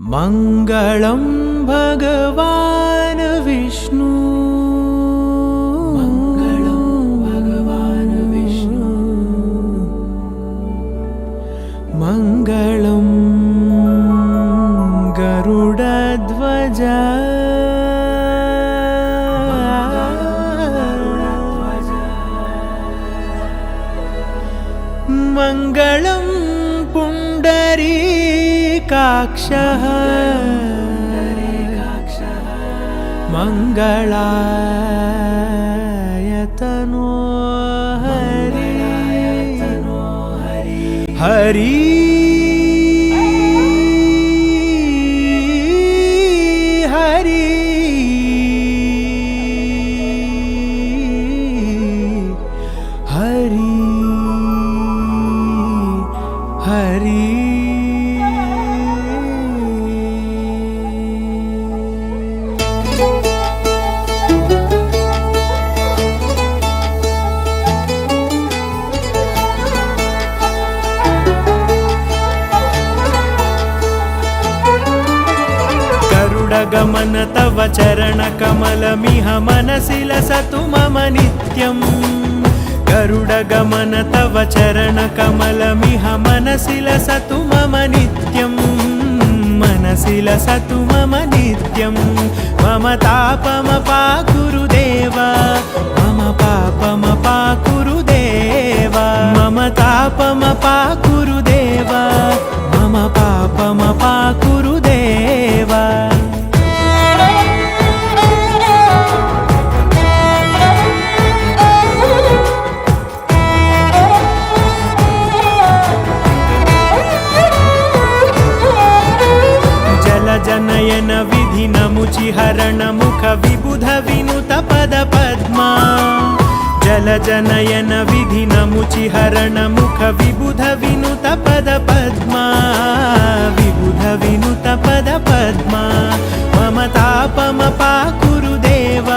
मङ्गलं भगवान् विष्णु मङ्गलं भगवान् विष्णु मङ्गलं गरुडध्वज मङ्गलं पुण्डरीकाक्षः मङ्गलायतनो हरि हरि हरि हरि हरि गरुडगमन तव चरणकमलमिह मनसि लसतु मम नित्यम् गरुडगमन तव चरणकमलमिह मनसि लसतु मम नित्यम् मनसि लसतु मम नित्यम् मम तापमपाकुरु देव मम पापमपाकुरु देव मम तापमपाकुरु देव मम पापमपाकुरु देव जनयन विधि नमुचिहरण मुख विबुध विनुत पद पद्मा जल जनयन विधि नमुचिहरण मुख विबुध विनुत पद पद्मा विबुध विनुत पद पद्मा मम तापमपाकुरु देव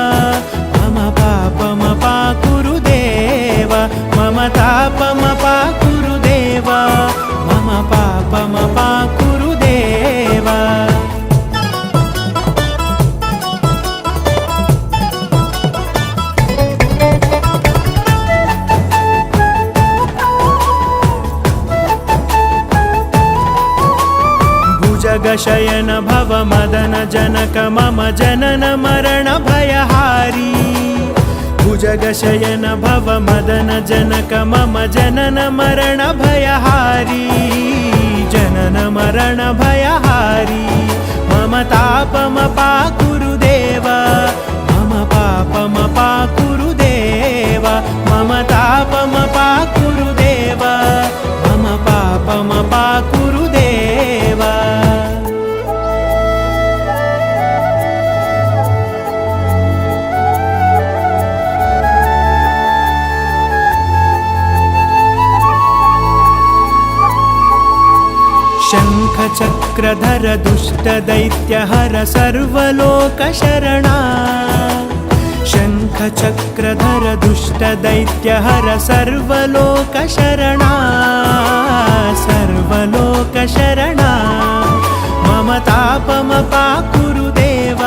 मम पापमपाकुरु देव मम तापमपाकुरु देव मम पापमपाकुरु देव जगशयन भव मदन जनक मम जनन मरण भयहारी भुजगशयन भव मदन जनक मम जनन मरण भयहारी जनन मरण भयहारी मम तापमपाकुरु देव मम पापमपाकुरु देव मम तापमपाकुरु देव मम पापमपाकुरु देव शङ्खचक्रधर दुष्टदैत्यहर सर्वलोकशरणा शङ्खचक्रधर दुष्टदैत्यहर सर्वलोकशरणा सर्वलोकशरणा मम तापमपाकुरु देव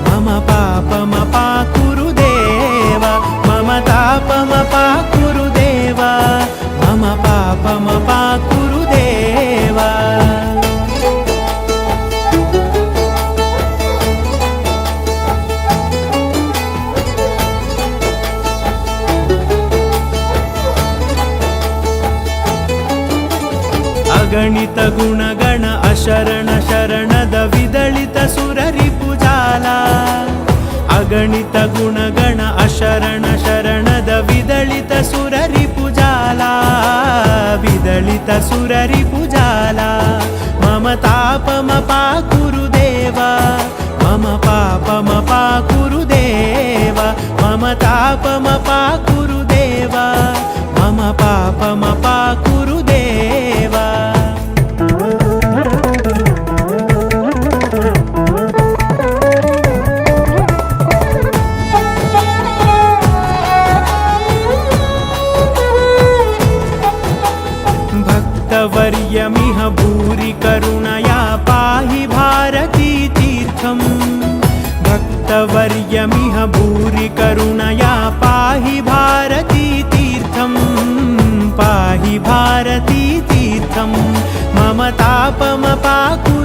मम पापमपाकुरु देव मम तापमपाकुरु देव मम पापमपाकुरु देव अगणित गुणगण अशरण शरणद विदलित सुररिपुजाला अगणित गुणगण अशरण शरणद विदलित सुररिपुजाला विदलित सुररिपुजाला मम तापमपाकुरु देव मम पापमपाकुरु देव मम तापमपाकुरु देव मम पापमपाकुरु देव भक्तवर्यमिह भूरि करुणया पाहि नित्यमिह भूरि करुणया पाहि भारती तीर्थं पाहि भारती तीर्थं मम तापमपाकुरु